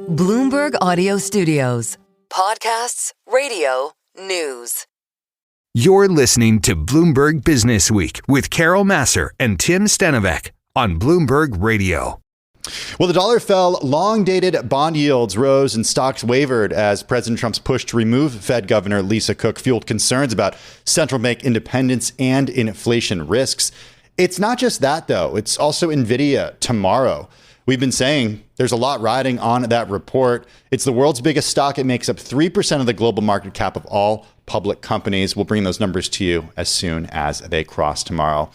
Bloomberg Audio Studios. Podcasts, radio, news. You're listening to Bloomberg Businessweek with Carol Massar and Tim Stenovec on Bloomberg Radio. Well, the dollar fell, long-dated bond yields rose, and stocks wavered as President Trump's push to remove Fed Governor Lisa Cook fueled concerns about central bank independence and inflation risks. It's not just that, though. It's also Nvidia tomorrow. We've been saying there's a lot riding on that report. It's the world's biggest stock. It makes up 3% of the global market cap of all public companies. We'll bring those numbers to you as soon as they cross tomorrow.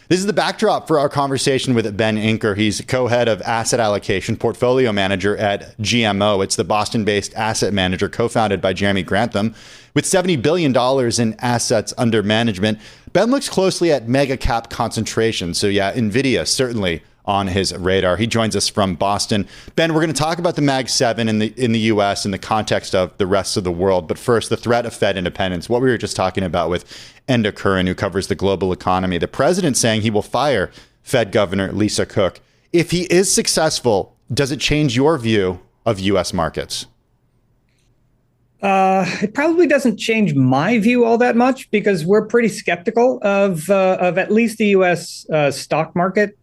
This is the backdrop for our conversation with Ben Inker. He's co-head of asset allocation, portfolio manager at GMO. It's the Boston-based asset manager co-founded by Jeremy Grantham. With $70 billion in assets under management, Ben looks closely at mega cap concentration. So yeah, Nvidia certainly on his radar. He joins us from Boston. Ben, we're going to talk about the Mag 7 in the U.S. in the context of the rest of the world. But first, the threat of Fed independence. What we were just talking about with Enda Curran, who covers the global economy. The president saying he will fire Fed Governor Lisa Cook. If he is successful, does it change your view of U.S. markets? It probably doesn't change my view all that much because we're pretty skeptical of at least the U.S. Stock market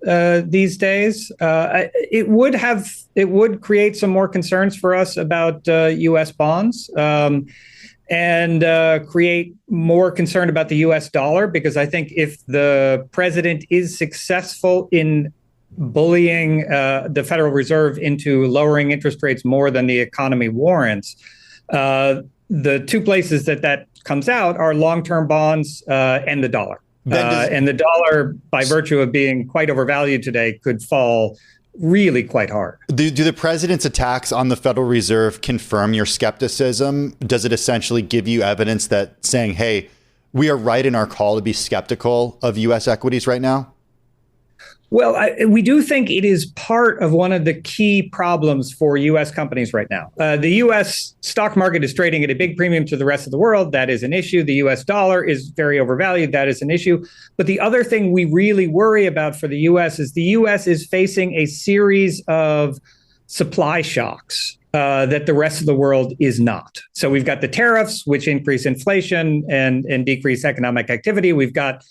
these days. It would create some more concerns for us about U.S. bonds and create more concern about the U.S. dollar, because I think if the president is successful in bullying the Federal Reserve into lowering interest rates more than the economy warrants, the two places that comes out are long-term bonds and the dollar. And the dollar, by virtue of being quite overvalued today, could fall really quite hard. Do the president's attacks on the Federal Reserve confirm your skepticism? Does it essentially give you evidence that saying, hey, we are right in our call to be skeptical of U.S. equities right now? Well, we do think it is part of one of the key problems for U.S. companies right now. The U.S. stock market is trading at a big premium to the rest of the world. That is an issue. The U.S. dollar is very overvalued. That is an issue. But the other thing we really worry about for the U.S. is the U.S. is facing a series of supply shocks that the rest of the world is not. So we've got the tariffs, which increase inflation and decrease economic activity. We've got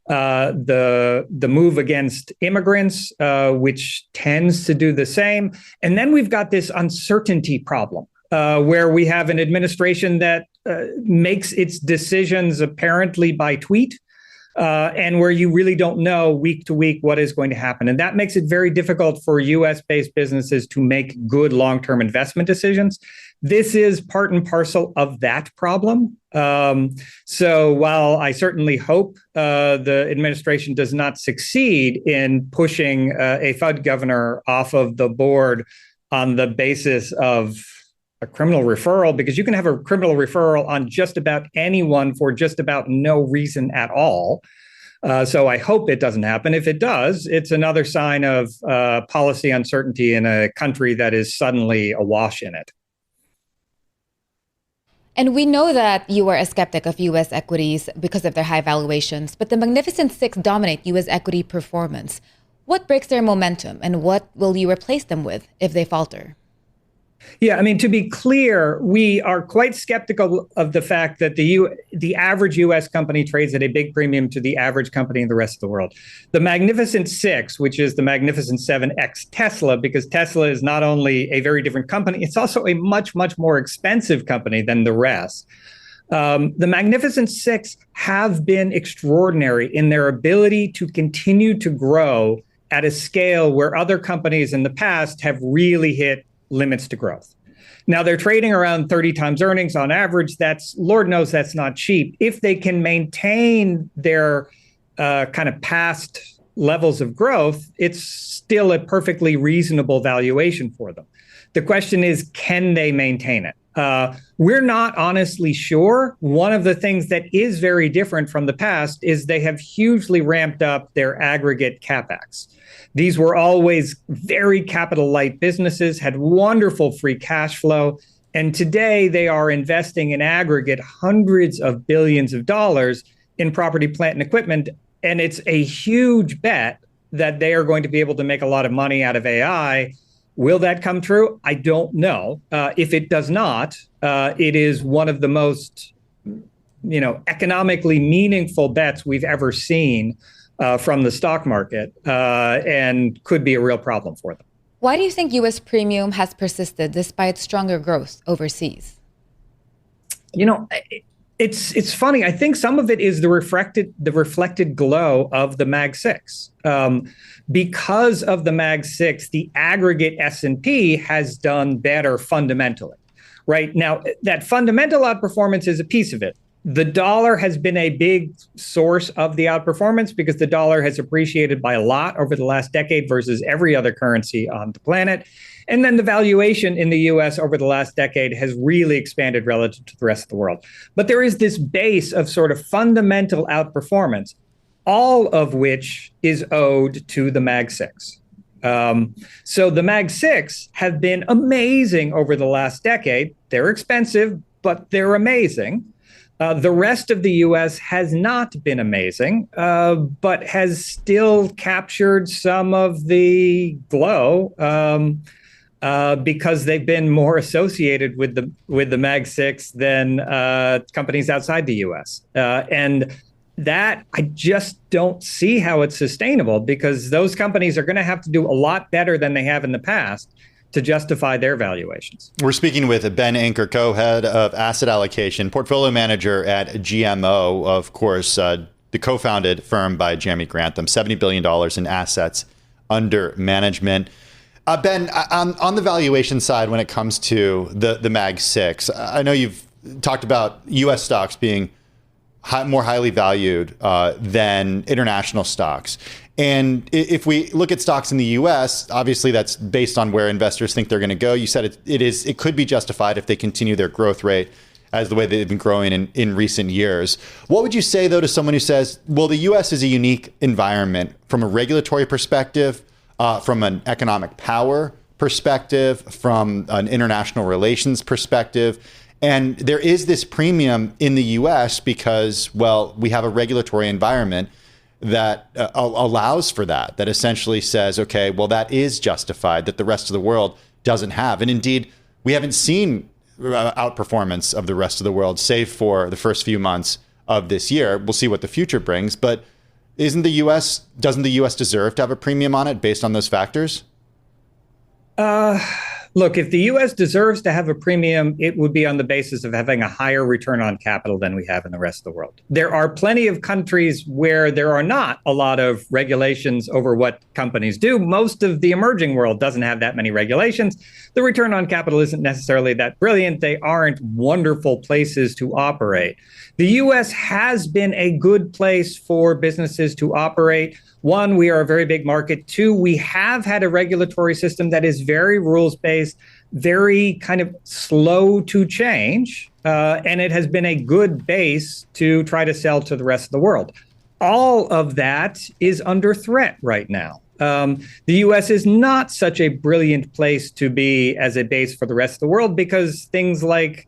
the move against immigrants, which tends to do the same. And then we've got this uncertainty problem, where we have an administration that makes its decisions apparently by tweet, and where you really don't know week to week what is going to happen. And that makes it very difficult for US-based businesses to make good long-term investment decisions. This is part and parcel of that problem. So while I certainly hope the administration does not succeed in pushing a Fed governor off of the board on the basis of a criminal referral, because you can have a criminal referral on just about anyone for just about no reason at all. So I hope it doesn't happen. If it does, it's another sign of policy uncertainty in a country that is suddenly awash in it. And we know that you are a skeptic of U.S. equities because of their high valuations, but the Magnificent Six dominate U.S. equity performance. What breaks their momentum, and what will you replace them with if they falter? Yeah, I mean, to be clear, we are quite skeptical of the fact that the average U.S. company trades at a big premium to the average company in the rest of the world. The Magnificent Six, which is the Magnificent Seven ex Tesla, because Tesla is not only a very different company, it's also a much, much more expensive company than the rest. The Magnificent Six have been extraordinary in their ability to continue to grow at a scale where other companies in the past have really hit limits to growth. Now they're trading around 30 times earnings on average. That's, Lord knows, that's not cheap. If they can maintain their kind of past levels of growth, it's still a perfectly reasonable valuation for them. The question is, can they maintain it? We're not honestly sure. One of the things that is very different from the past is they have hugely ramped up their aggregate capex. These were always very capital light businesses, had wonderful free cash flow. And today they are investing in aggregate hundreds of billions of dollars in property, plant, and equipment. And it's a huge bet that they are going to be able to make a lot of money out of AI Will that come true? I don't know. If it does not, it is one of the most, economically meaningful bets we've ever seen from the stock market, and could be a real problem for them. Why do you think U.S. premium has persisted despite stronger growth overseas? It's funny. I think some of it is the reflected glow of the Mag 6. Because of the Mag 6, the aggregate S&P has done better fundamentally. Right now, that fundamental outperformance is a piece of it. The dollar has been a big source of the outperformance because the dollar has appreciated by a lot over the last decade versus every other currency on the planet. And then the valuation in the US over the last decade has really expanded relative to the rest of the world. But there is this base of sort of fundamental outperformance, all of which is owed to the Mag 6. So the Mag 6 have been amazing over the last decade. They're expensive, but they're amazing. The rest of the U.S. has not been amazing, but has still captured some of the glow because they've been more associated with the Mag 6 than companies outside the U.S. And that I just don't see how it's sustainable, because those companies are going to have to do a lot better than they have in the past to justify their valuations. We're speaking with Ben Anker, co-head of asset allocation, portfolio manager at GMO, of course, the co-founded firm by Jeremy Grantham, $70 billion in assets under management. Ben, on the valuation side, when it comes to the Mag 6, I know you've talked about U.S. stocks being more highly valued than international stocks. And if we look at stocks in the U.S., obviously that's based on where investors think they're going to go. You said it could be justified if they continue their growth rate as the way they've been growing in recent years. What would you say, though, to someone who says, well, the U.S. is a unique environment from a regulatory perspective, from an economic power perspective, from an international relations perspective, and there is this premium in the U.S. because, well, we have a regulatory environment that allows for that essentially says, okay, well, that is justified, that the rest of the world doesn't have. And indeed, we haven't seen outperformance of the rest of the world, save for the first few months of this year. We'll see what the future brings. But doesn't the U.S. deserve to have a premium on it based on those factors? Look, if the U.S. deserves to have a premium, it would be on the basis of having a higher return on capital than we have in the rest of the world. There are plenty of countries where there are not a lot of regulations over what companies do. Most of the emerging world doesn't have that many regulations. The return on capital isn't necessarily that brilliant. They aren't wonderful places to operate. The U.S. has been a good place for businesses to operate. One, we are a very big market. Two, we have had a regulatory system that is very rules-based, very kind of slow to change, and it has been a good base to try to sell to the rest of the world. All of that is under threat right now. The U.S. is not such a brilliant place to be as a base for the rest of the world because things like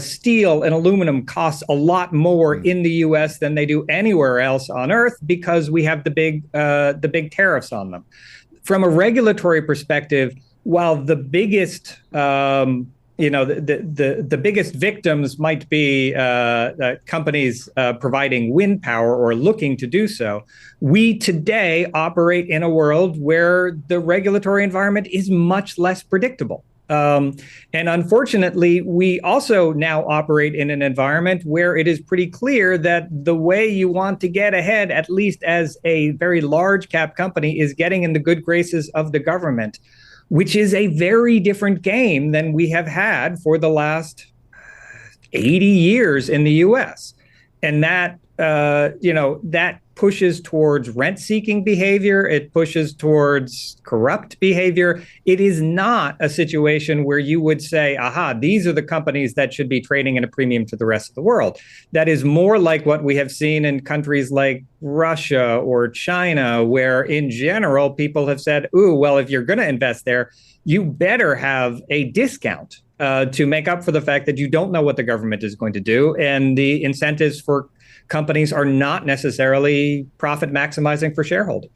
steel and aluminum costs a lot more in the U.S. than they do anywhere else on Earth because we have the big tariffs on them. From a regulatory perspective, while the biggest the biggest victims might be companies providing wind power or looking to do so, we today operate in a world where the regulatory environment is much less predictable. And unfortunately, we also now operate in an environment where it is pretty clear that the way you want to get ahead, at least as a very large cap company, is getting in the good graces of the government, which is a very different game than we have had for the last 80 years in the U.S. And that, that pushes towards rent-seeking behavior. It pushes towards corrupt behavior. It is not a situation where you would say, aha, these are the companies that should be trading at a premium to the rest of the world. That is more like what we have seen in countries like Russia or China, where in general, people have said, ooh, well, if you're going to invest there, you better have a discount to make up for the fact that you don't know what the government is going to do. And the incentives for companies are not necessarily profit maximizing for shareholders.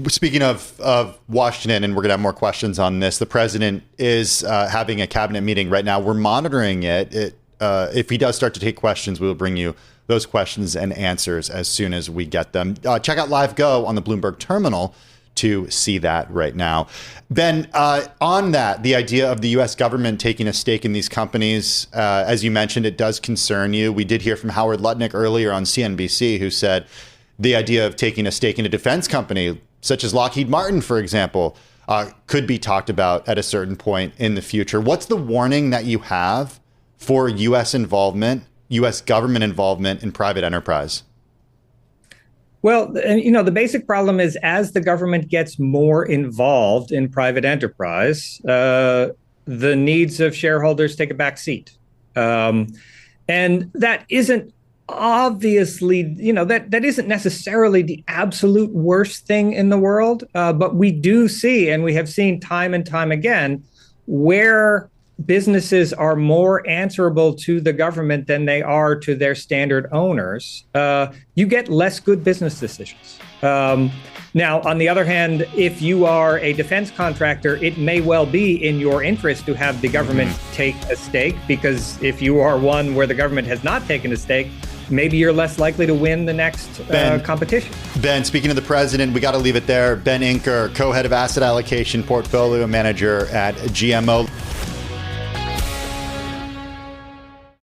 Speaking of Washington, and we're going to have more questions on this, the president is having a cabinet meeting right now. We're monitoring it. If he does start to take questions, we will bring you those questions and answers as soon as we get them. Check out Live Go on the Bloomberg terminal to see that right now. Ben, on that, the idea of the U.S. government taking a stake in these companies, as you mentioned, it does concern you. We did hear from Howard Lutnick earlier on CNBC, who said the idea of taking a stake in a defense company, such as Lockheed Martin, for example, could be talked about at a certain point in the future. What's the warning that you have for U.S. involvement, U.S. government involvement in private enterprise? Well, the basic problem is as the government gets more involved in private enterprise, the needs of shareholders take a back seat. And that isn't obviously, that isn't necessarily the absolute worst thing in the world. But we do see, and we have seen time and time again, where businesses are more answerable to the government than they are to their standard owners, you get less good business decisions. Now, on the other hand, if you are a defense contractor, it may well be in your interest to have the government take a stake, because if you are one where the government has not taken a stake, maybe you're less likely to win the next competition. Ben, speaking of the president, we got to leave it there. Ben Inker, co-head of asset allocation, portfolio manager at GMO.